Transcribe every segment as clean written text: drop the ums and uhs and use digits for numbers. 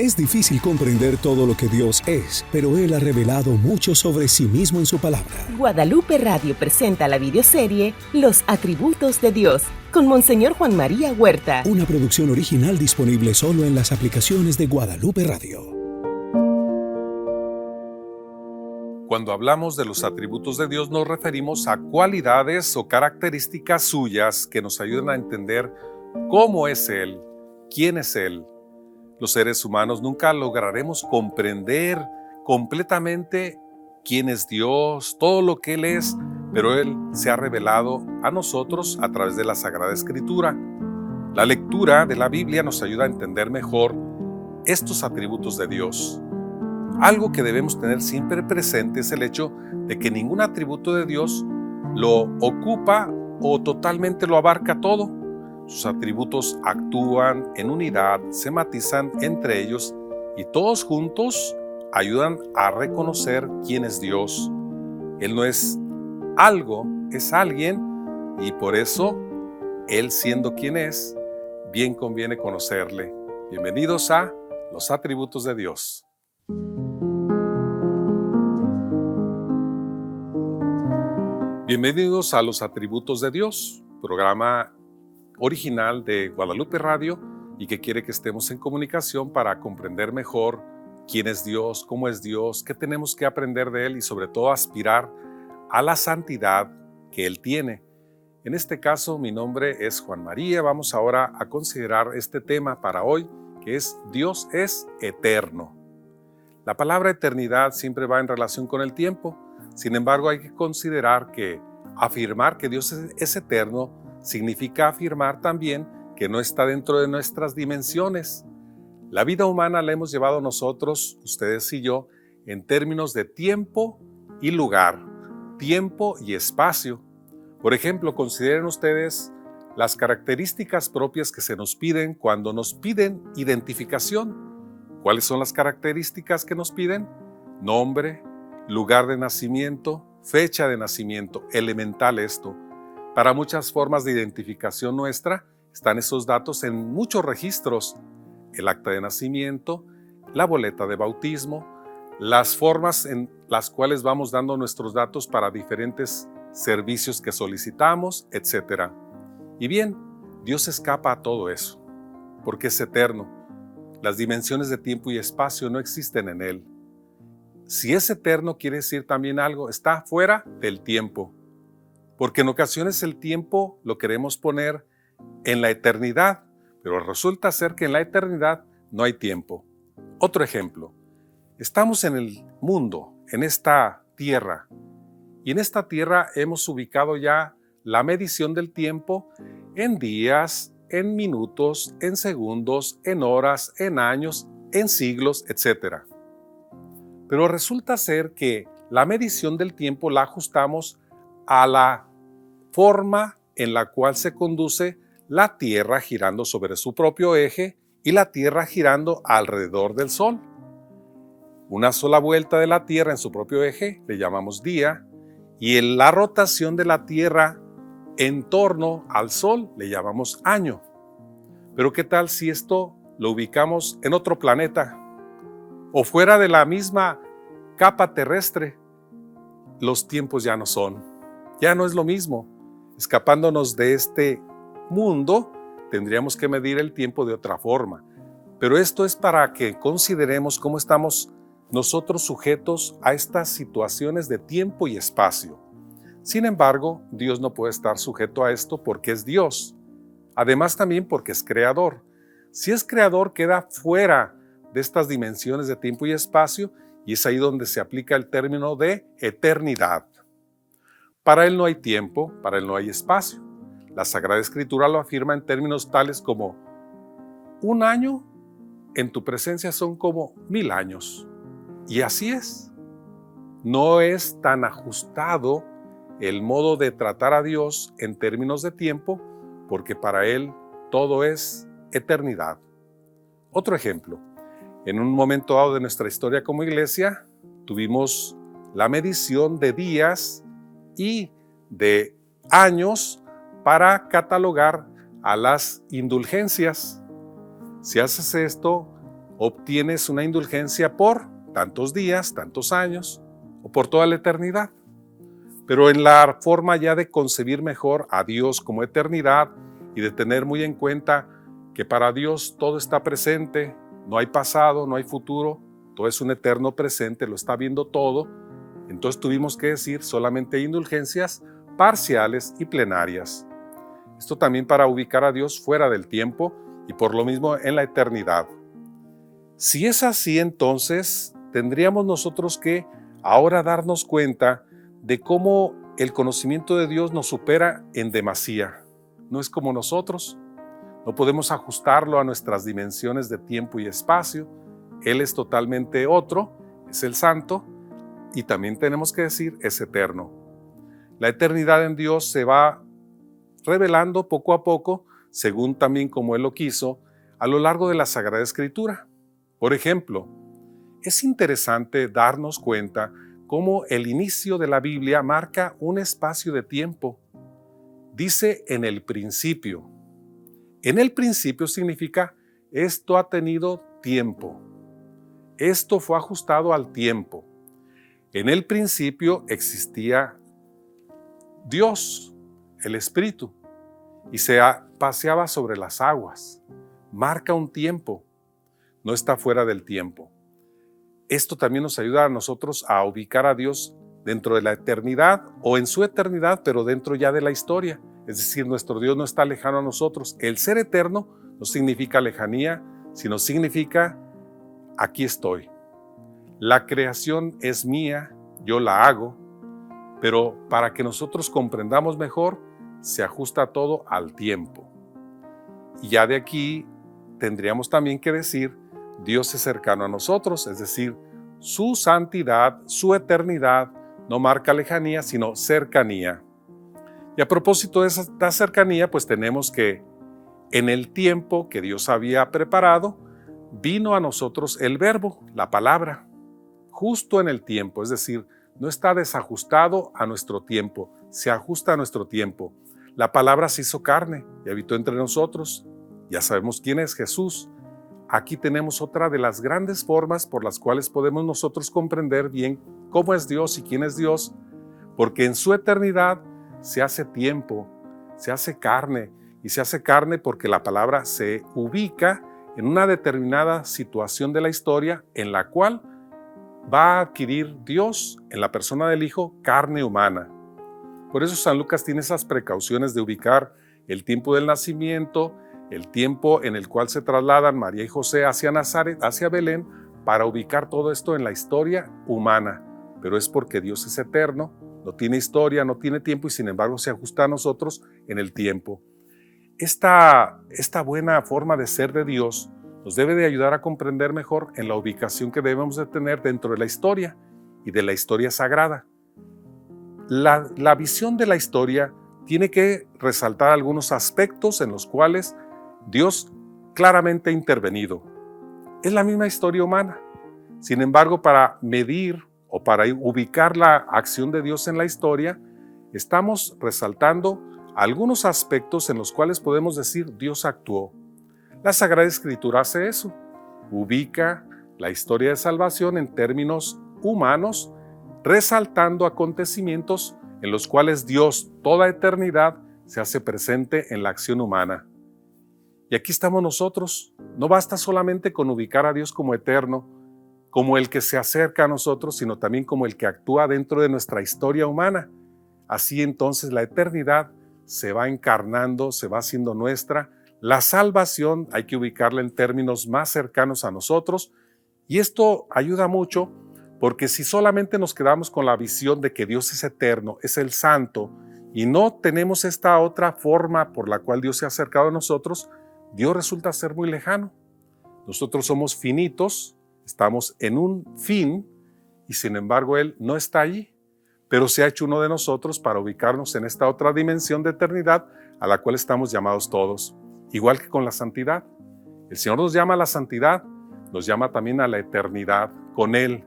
Es difícil comprender todo lo que Dios es, pero Él ha revelado mucho sobre sí mismo en su palabra. Guadalupe Radio presenta la videoserie Los Atributos de Dios, con Monseñor Juan María Huerta. Una producción original disponible solo en las aplicaciones de Guadalupe Radio. Cuando hablamos de los atributos de Dios, nos referimos a cualidades o características suyas que nos ayudan a entender cómo es Él, quién es Él. Los seres humanos nunca lograremos comprender completamente quién es Dios, todo lo que Él es, pero Él se ha revelado a nosotros a través de la Sagrada Escritura. La lectura de la Biblia nos ayuda a entender mejor estos atributos de Dios. Algo que debemos tener siempre presente es el hecho de que ningún atributo de Dios lo ocupa o totalmente lo abarca todo. Sus atributos actúan en unidad, se matizan entre ellos y todos juntos ayudan a reconocer quién es Dios. Él no es algo, es alguien, y por eso, Él siendo quien es, bien conviene conocerle. Bienvenidos a Los Atributos de Dios. Bienvenidos a Los Atributos de Dios, programa original de Guadalupe Radio y que quiere que estemos en comunicación para comprender mejor quién es Dios, cómo es Dios, qué tenemos que aprender de Él y sobre todo aspirar a la santidad que Él tiene. En este caso, mi nombre es Juan María. Vamos ahora a considerar este tema para hoy, que es Dios es eterno. La palabra eternidad siempre va en relación con el tiempo. Sin embargo, hay que considerar que afirmar que Dios es eterno significa afirmar también que no está dentro de nuestras dimensiones. La vida humana la hemos llevado nosotros, ustedes y yo, en términos de tiempo y lugar, tiempo y espacio. Por ejemplo, consideren ustedes las características propias que se nos piden cuando nos piden identificación. ¿Cuáles son las características que nos piden? Nombre, lugar de nacimiento, fecha de nacimiento, elemental esto. Para muchas formas de identificación nuestra están esos datos en muchos registros: el acta de nacimiento, la boleta de bautismo, las formas en las cuales vamos dando nuestros datos para diferentes servicios que solicitamos, etc. Y bien, Dios escapa a todo eso, porque es eterno. Las dimensiones de tiempo y espacio no existen en Él. Si es eterno, quiere decir también algo, está fuera del tiempo. Porque en ocasiones el tiempo lo queremos poner en la eternidad, pero resulta ser que en la eternidad no hay tiempo. Otro ejemplo, estamos en el mundo, en esta tierra, y en esta tierra hemos ubicado ya la medición del tiempo en días, en minutos, en segundos, en horas, en años, en siglos, etc. Pero resulta ser que la medición del tiempo la ajustamos a la forma en la cual se conduce la Tierra girando sobre su propio eje y la Tierra girando alrededor del Sol. Una sola vuelta de la Tierra en su propio eje le llamamos día, y en la rotación de la Tierra en torno al Sol le llamamos año. Pero ¿qué tal si esto lo ubicamos en otro planeta o fuera de la misma capa terrestre? Los tiempos ya no es lo mismo. Escapándonos de este mundo, tendríamos que medir el tiempo de otra forma. Pero esto es para que consideremos cómo estamos nosotros sujetos a estas situaciones de tiempo y espacio. Sin embargo, Dios no puede estar sujeto a esto porque es Dios. Además también porque es creador. Si es creador, queda fuera de estas dimensiones de tiempo y espacio, y es ahí donde se aplica el término de eternidad. Para Él no hay tiempo, para Él no hay espacio. La Sagrada Escritura lo afirma en términos tales como: un año en tu presencia son como 1000 años. Y así es. No es tan ajustado el modo de tratar a Dios en términos de tiempo, porque para Él todo es eternidad. Otro ejemplo. En un momento dado de nuestra historia como iglesia, tuvimos la medición de días y de años para catalogar a las indulgencias. Si haces esto, obtienes una indulgencia por tantos días, tantos años o por toda la eternidad. Pero en la forma ya de concebir mejor a Dios como eternidad y de tener muy en cuenta que para Dios todo está presente, no hay pasado, no hay futuro, todo es un eterno presente, lo está viendo todo. Entonces tuvimos que decir solamente indulgencias parciales y plenarias. Esto también para ubicar a Dios fuera del tiempo y por lo mismo en la eternidad. Si es así, entonces tendríamos nosotros que ahora darnos cuenta de cómo el conocimiento de Dios nos supera en demasía. No es como nosotros, no podemos ajustarlo a nuestras dimensiones de tiempo y espacio. Él es totalmente otro, es el santo, y también tenemos que decir es eterno. La eternidad en Dios se va revelando poco a poco, según también como Él lo quiso, a lo largo de la Sagrada Escritura. Por ejemplo, es interesante darnos cuenta cómo el inicio de la Biblia marca un espacio de tiempo. Dice en el principio. En el principio significa esto ha tenido tiempo. Esto fue ajustado al tiempo. En el principio existía Dios, el Espíritu, y se paseaba sobre las aguas. Marca un tiempo, no está fuera del tiempo. Esto también nos ayuda a nosotros a ubicar a Dios dentro de la eternidad o en su eternidad, pero dentro ya de la historia. Es decir, nuestro Dios no está lejano a nosotros. El ser eterno no significa lejanía, sino significa aquí estoy. La creación es mía, yo la hago, pero para que nosotros comprendamos mejor, se ajusta todo al tiempo. Y ya de aquí tendríamos también que decir, Dios es cercano a nosotros, es decir, su santidad, su eternidad, no marca lejanía, sino cercanía. Y a propósito de esta cercanía, pues tenemos que en el tiempo que Dios había preparado, vino a nosotros el verbo, la palabra, justo en el tiempo, es decir, no está desajustado a nuestro tiempo, se ajusta a nuestro tiempo. La palabra se hizo carne y habitó entre nosotros. Ya sabemos quién es Jesús. Aquí tenemos otra de las grandes formas por las cuales podemos nosotros comprender bien cómo es Dios y quién es Dios, porque en su eternidad se hace tiempo, se hace carne, y se hace carne porque la palabra se ubica en una determinada situación de la historia en la cual va a adquirir Dios, en la persona del Hijo, carne humana. Por eso San Lucas tiene esas precauciones de ubicar el tiempo del nacimiento, el tiempo en el cual se trasladan María y José hacia Nazaret, hacia Belén, para ubicar todo esto en la historia humana. Pero es porque Dios es eterno, no tiene historia, no tiene tiempo y sin embargo se ajusta a nosotros en el tiempo. Esta buena forma de ser de Dios nos debe de ayudar a comprender mejor en la ubicación que debemos de tener dentro de la historia y de la historia sagrada. La visión de la historia tiene que resaltar algunos aspectos en los cuales Dios claramente ha intervenido. Es la misma historia humana. Sin embargo, para medir o para ubicar la acción de Dios en la historia, estamos resaltando algunos aspectos en los cuales podemos decir Dios actuó. La Sagrada Escritura hace eso. Ubica la historia de salvación en términos humanos, resaltando acontecimientos en los cuales Dios, toda eternidad, se hace presente en la acción humana. Y aquí estamos nosotros. No basta solamente con ubicar a Dios como eterno, como el que se acerca a nosotros, sino también como el que actúa dentro de nuestra historia humana. Así entonces la eternidad se va encarnando, se va haciendo nuestra. La salvación hay que ubicarla en términos más cercanos a nosotros, y esto ayuda mucho porque si solamente nos quedamos con la visión de que Dios es eterno, es el santo, y no tenemos esta otra forma por la cual Dios se ha acercado a nosotros, Dios resulta ser muy lejano. Nosotros somos finitos, estamos en un fin, y sin embargo Él no está allí, pero se ha hecho uno de nosotros para ubicarnos en esta otra dimensión de eternidad a la cual estamos llamados todos. Igual que con la santidad. El Señor nos llama a la santidad, nos llama también a la eternidad con Él.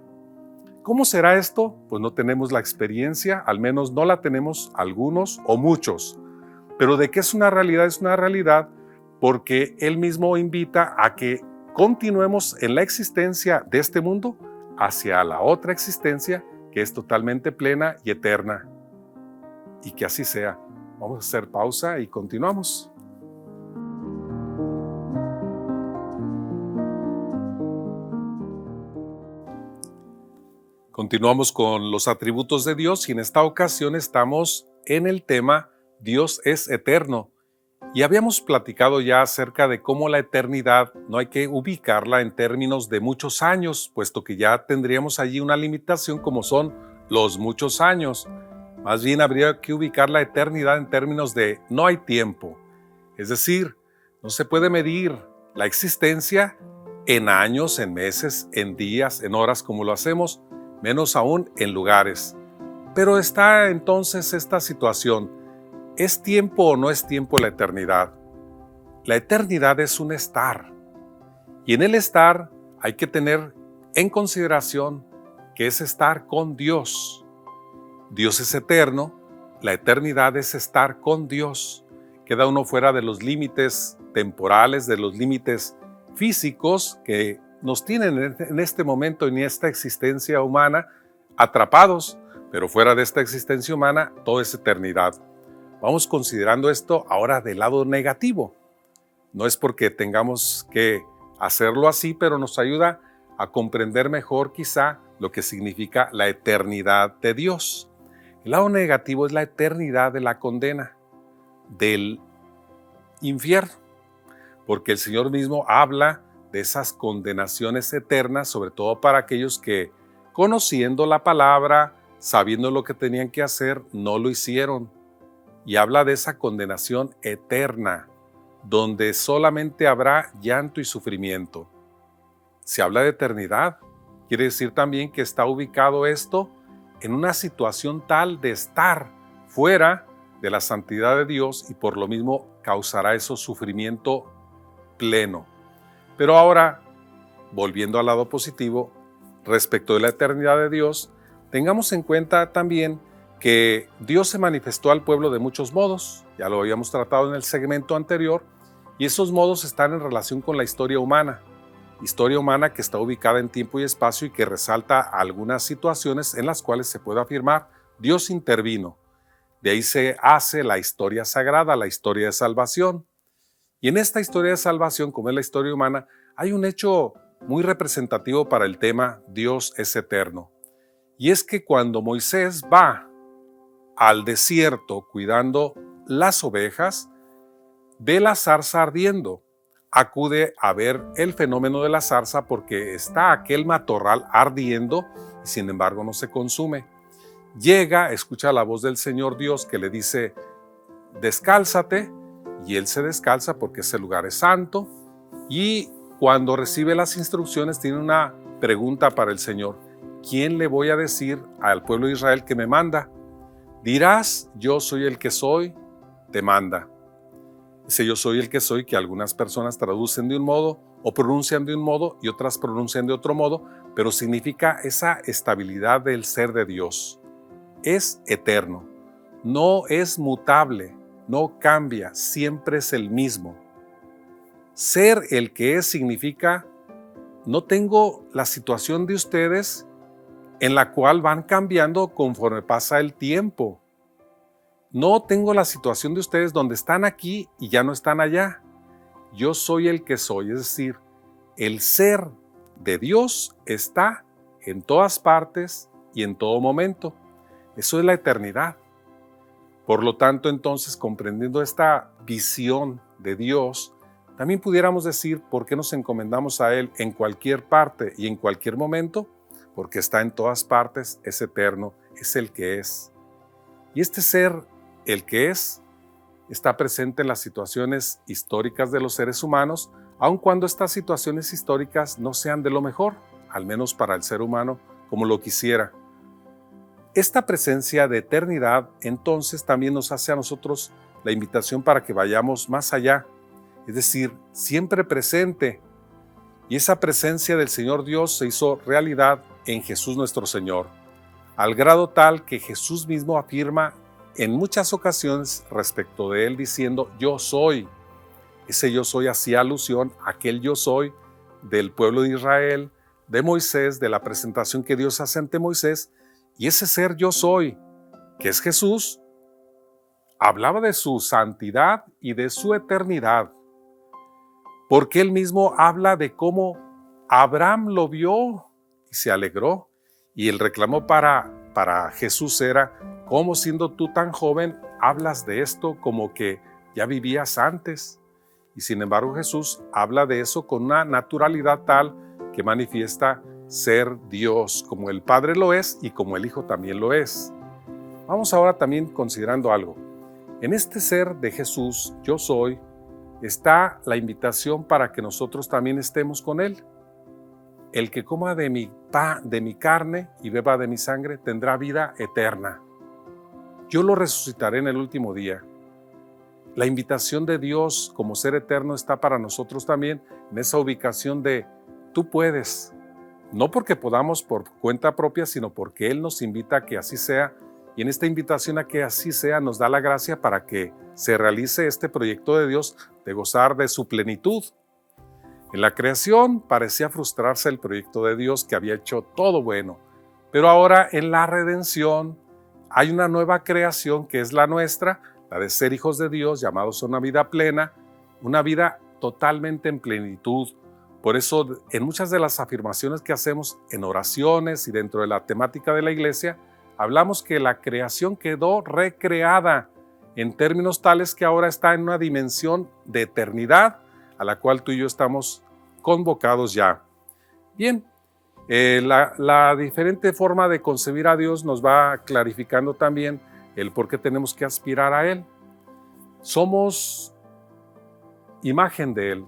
¿Cómo será esto? Pues no tenemos la experiencia, al menos no la tenemos algunos o muchos. Pero de que es una realidad porque Él mismo invita a que continuemos en la existencia de este mundo hacia la otra existencia que es totalmente plena y eterna. Y que así sea. Vamos a hacer pausa y continuamos. Continuamos con los atributos de Dios y en esta ocasión estamos en el tema Dios es eterno. Y habíamos platicado ya acerca de cómo la eternidad no hay que ubicarla en términos de muchos años, puesto que ya tendríamos allí una limitación como son los muchos años. Más bien habría que ubicar la eternidad en términos de no hay tiempo. Es decir, no se puede medir la existencia en años, en meses, en días, en horas como lo hacemos, menos aún en lugares. Pero está entonces esta situación. ¿Es tiempo o no es tiempo la eternidad? La eternidad es un estar. Y en el estar hay que tener en consideración que es estar con Dios. Dios es eterno, la eternidad es estar con Dios. Queda uno fuera de los límites temporales, de los límites físicos que nos tienen en este momento, en esta existencia humana, atrapados, pero fuera de esta existencia humana, todo es eternidad. Vamos considerando esto ahora del lado negativo. No es porque tengamos que hacerlo así, pero nos ayuda a comprender mejor quizá lo que significa la eternidad de Dios. El lado negativo es la eternidad de la condena, del infierno, porque el Señor mismo habla de esas condenaciones eternas, sobre todo para aquellos que, conociendo la palabra, sabiendo lo que tenían que hacer, no lo hicieron. Y habla de esa condenación eterna, donde solamente habrá llanto y sufrimiento. Se habla de eternidad, quiere decir también que está ubicado esto en una situación tal de estar fuera de la santidad de Dios y por lo mismo causará eso sufrimiento pleno. Pero ahora, volviendo al lado positivo, respecto de la eternidad de Dios, tengamos en cuenta también que Dios se manifestó al pueblo de muchos modos, ya lo habíamos tratado en el segmento anterior, y esos modos están en relación con la historia humana que está ubicada en tiempo y espacio y que resalta algunas situaciones en las cuales se puede afirmar Dios intervino. De ahí se hace la historia sagrada, la historia de salvación. Y en esta historia de salvación, como es la historia humana, hay un hecho muy representativo para el tema Dios es eterno. Y es que cuando Moisés va al desierto cuidando las ovejas, ve la zarza ardiendo. Acude a ver el fenómeno de la zarza porque está aquel matorral ardiendo y sin embargo no se consume. Llega, escucha la voz del Señor Dios que le dice, descálzate, y él se descalza porque ese lugar es santo. Y cuando recibe las instrucciones tiene una pregunta para el Señor. ¿Quién le voy a decir al pueblo de Israel que me manda? Dirás, yo soy el que soy, te manda. Ese yo soy el que soy que algunas personas traducen de un modo o pronuncian de un modo y otras pronuncian de otro modo, pero significa esa estabilidad del ser de Dios. Es eterno, no es mutable, no cambia, siempre es el mismo. Ser el que es significa, no tengo la situación de ustedes en la cual van cambiando conforme pasa el tiempo. No tengo la situación de ustedes donde están aquí y ya no están allá. Yo soy el que soy, es decir, el ser de Dios está en todas partes y en todo momento. Eso es la eternidad. Por lo tanto, entonces, comprendiendo esta visión de Dios, también pudiéramos decir por qué nos encomendamos a Él en cualquier parte y en cualquier momento, porque está en todas partes, es eterno, es el que es. Y este ser, el que es, está presente en las situaciones históricas de los seres humanos, aun cuando estas situaciones históricas no sean de lo mejor, al menos para el ser humano, como lo quisiera. Esta presencia de eternidad, entonces, también nos hace a nosotros la invitación para que vayamos más allá, es decir, siempre presente. Y esa presencia del Señor Dios se hizo realidad en Jesús nuestro Señor, al grado tal que Jesús mismo afirma en muchas ocasiones respecto de Él diciendo, yo soy. Ese yo soy hacía alusión a aquel yo soy del pueblo de Israel, de Moisés, de la presentación que Dios hace ante Moisés, y ese ser yo soy, que es Jesús, hablaba de su santidad y de su eternidad, porque él mismo habla de cómo Abraham lo vio y se alegró, y el reclamo para Jesús era, ¿cómo siendo tú tan joven hablas de esto como que ya vivías antes? Y sin embargo Jesús habla de eso con una naturalidad tal que manifiesta ser Dios, como el Padre lo es y como el Hijo también lo es. Vamos ahora también considerando algo. En este ser de Jesús, yo soy, está la invitación para que nosotros también estemos con Él. El que coma de mi carne y beba de mi sangre tendrá vida eterna. Yo lo resucitaré en el último día. La invitación de Dios como ser eterno está para nosotros también en esa ubicación de tú puedes. No porque podamos por cuenta propia, sino porque Él nos invita a que así sea. Y en esta invitación a que así sea nos da la gracia para que se realice este proyecto de Dios de gozar de su plenitud. En la creación parecía frustrarse el proyecto de Dios que había hecho todo bueno, pero ahora en la redención hay una nueva creación que es la nuestra, la de ser hijos de Dios, llamados a una vida plena, una vida totalmente en plenitud. Por eso en muchas de las afirmaciones que hacemos en oraciones y dentro de la temática de la iglesia, hablamos que la creación quedó recreada en términos tales que ahora está en una dimensión de eternidad a la cual tú y yo estamos convocados ya. Bien, la diferente forma de concebir a Dios nos va clarificando también el por qué tenemos que aspirar a Él. Somos imagen de Él.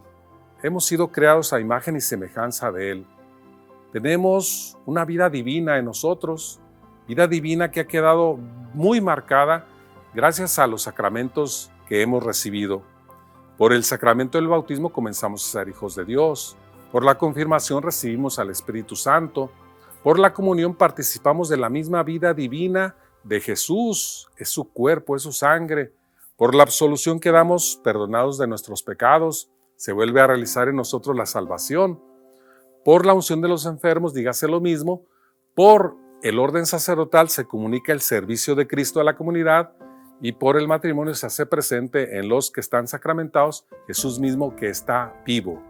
Hemos sido creados a imagen y semejanza de Él. Tenemos una vida divina en nosotros, vida divina que ha quedado muy marcada gracias a los sacramentos que hemos recibido. Por el sacramento del bautismo comenzamos a ser hijos de Dios. Por la confirmación recibimos al Espíritu Santo. Por la comunión participamos de la misma vida divina de Jesús. Es su cuerpo, es su sangre. Por la absolución quedamos perdonados de nuestros pecados. Se vuelve a realizar en nosotros la salvación. Por la unción de los enfermos, dígase lo mismo. Por el orden sacerdotal se comunica el servicio de Cristo a la comunidad y por el matrimonio se hace presente en los que están sacramentados Jesús mismo que está vivo.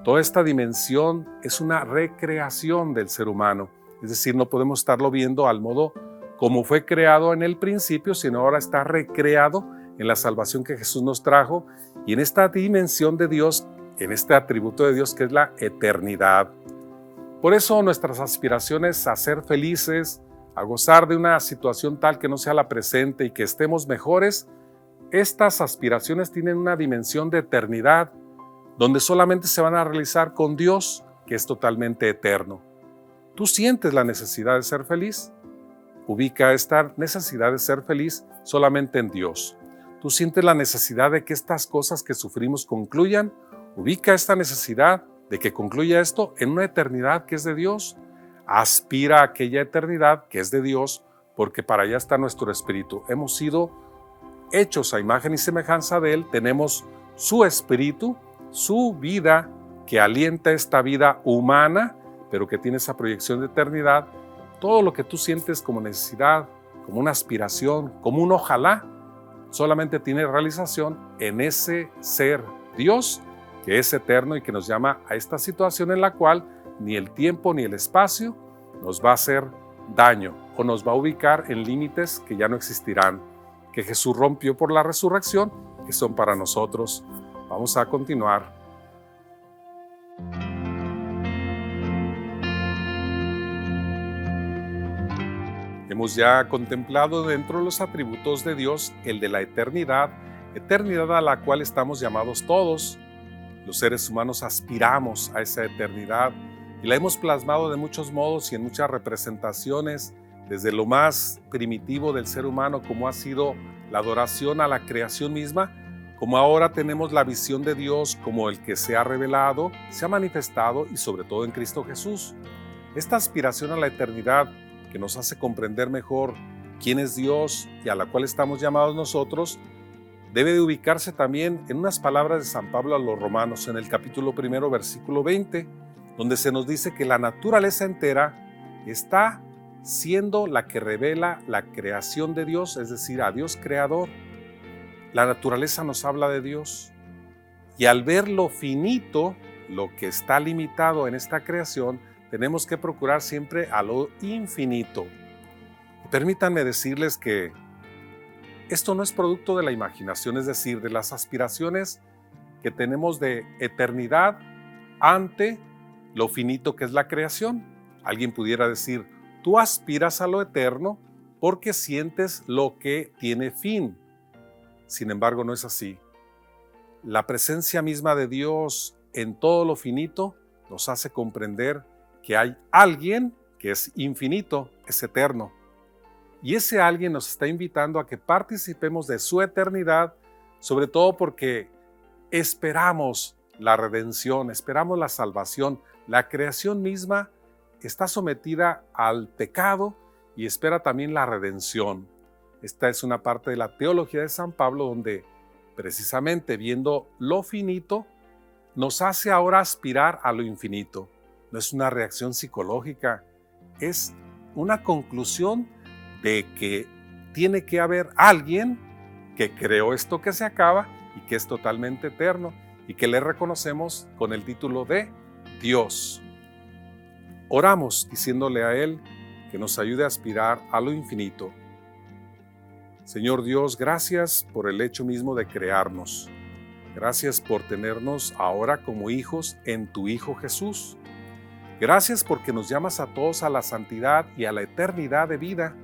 Toda esta dimensión es una recreación del ser humano, es decir, no podemos estarlo viendo al modo como fue creado en el principio, sino ahora está recreado en la salvación que Jesús nos trajo y en esta dimensión de Dios, en este atributo de Dios que es la eternidad. Por eso nuestras aspiraciones a ser felices, a gozar de una situación tal que no sea la presente y que estemos mejores, estas aspiraciones tienen una dimensión de eternidad, donde solamente se van a realizar con Dios, que es totalmente eterno. ¿Tú sientes la necesidad de ser feliz? Ubica esta necesidad de ser feliz solamente en Dios. ¿Tú sientes la necesidad de que estas cosas que sufrimos concluyan? Ubica esta necesidad de que concluya esto en una eternidad que es de Dios. Aspira a aquella eternidad que es de Dios, porque para allá está nuestro espíritu. Hemos sido hechos a imagen y semejanza de Él, tenemos su espíritu, su vida que alienta esta vida humana, pero que tiene esa proyección de eternidad. Todo lo que tú sientes como necesidad, como una aspiración, como un ojalá, solamente tiene realización en ese ser Dios, que es eterno y que nos llama a esta situación en la cual ni el tiempo ni el espacio nos va a hacer daño o nos va a ubicar en límites que ya no existirán, que Jesús rompió por la resurrección, que son para nosotros. Vamos a continuar. Hemos ya contemplado dentro de los atributos de Dios el de la eternidad, eternidad a la cual estamos llamados todos. Los seres humanos aspiramos a esa eternidad y la hemos plasmado de muchos modos y en muchas representaciones, desde lo más primitivo del ser humano, como ha sido la adoración a la creación misma, como ahora tenemos la visión de Dios como el que se ha revelado, se ha manifestado y sobre todo en Cristo Jesús. Esta aspiración a la eternidad que nos hace comprender mejor quién es Dios y a la cual estamos llamados nosotros, debe de ubicarse también en unas palabras de San Pablo a los Romanos, en el capítulo 1, versículo 20, donde se nos dice que la naturaleza entera está siendo la que revela la creación de Dios, es decir, a Dios creador. La naturaleza nos habla de Dios, y al ver lo finito, lo que está limitado en esta creación, tenemos que procurar siempre a lo infinito. Permítanme decirles que esto no es producto de la imaginación, es decir, de las aspiraciones que tenemos de eternidad ante lo finito que es la creación. Alguien pudiera decir, tú aspiras a lo eterno porque sientes lo que tiene fin. Sin embargo, no es así. La presencia misma de Dios en todo lo finito nos hace comprender que hay alguien que es infinito, es eterno. Y ese alguien nos está invitando a que participemos de su eternidad, sobre todo porque esperamos la redención, esperamos la salvación. La creación misma está sometida al pecado y espera también la redención. Esta es una parte de la teología de San Pablo donde precisamente viendo lo finito nos hace ahora aspirar a lo infinito. No es una reacción psicológica, es una conclusión de que tiene que haber alguien que creó esto que se acaba y que es totalmente eterno y que le reconocemos con el título de Dios. Oramos diciéndole a Él que nos ayude a aspirar a lo infinito. Señor Dios, gracias por el hecho mismo de crearnos. Gracias por tenernos ahora como hijos en tu Hijo Jesús. Gracias porque nos llamas a todos a la santidad y a la eternidad de vida.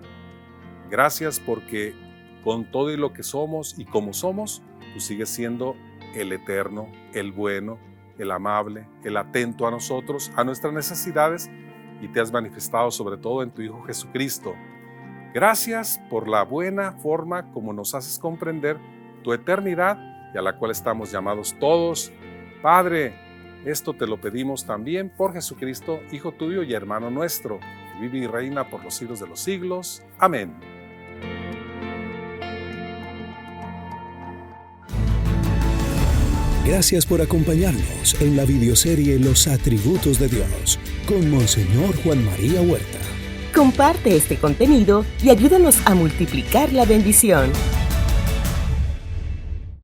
Gracias porque con todo y lo que somos y como somos, tú sigues siendo el eterno, el bueno, el amable, el atento a nosotros, a nuestras necesidades, y te has manifestado sobre todo en tu Hijo Jesucristo. Gracias por la buena forma como nos haces comprender tu eternidad y a la cual estamos llamados todos. Padre, esto te lo pedimos también por Jesucristo, Hijo tuyo y hermano nuestro, que vive y reina por los siglos de los siglos. Amén. Gracias por acompañarnos en la videoserie Los Atributos de Dios con Monseñor Juan María Huerta. Comparte este contenido y ayúdanos a multiplicar la bendición.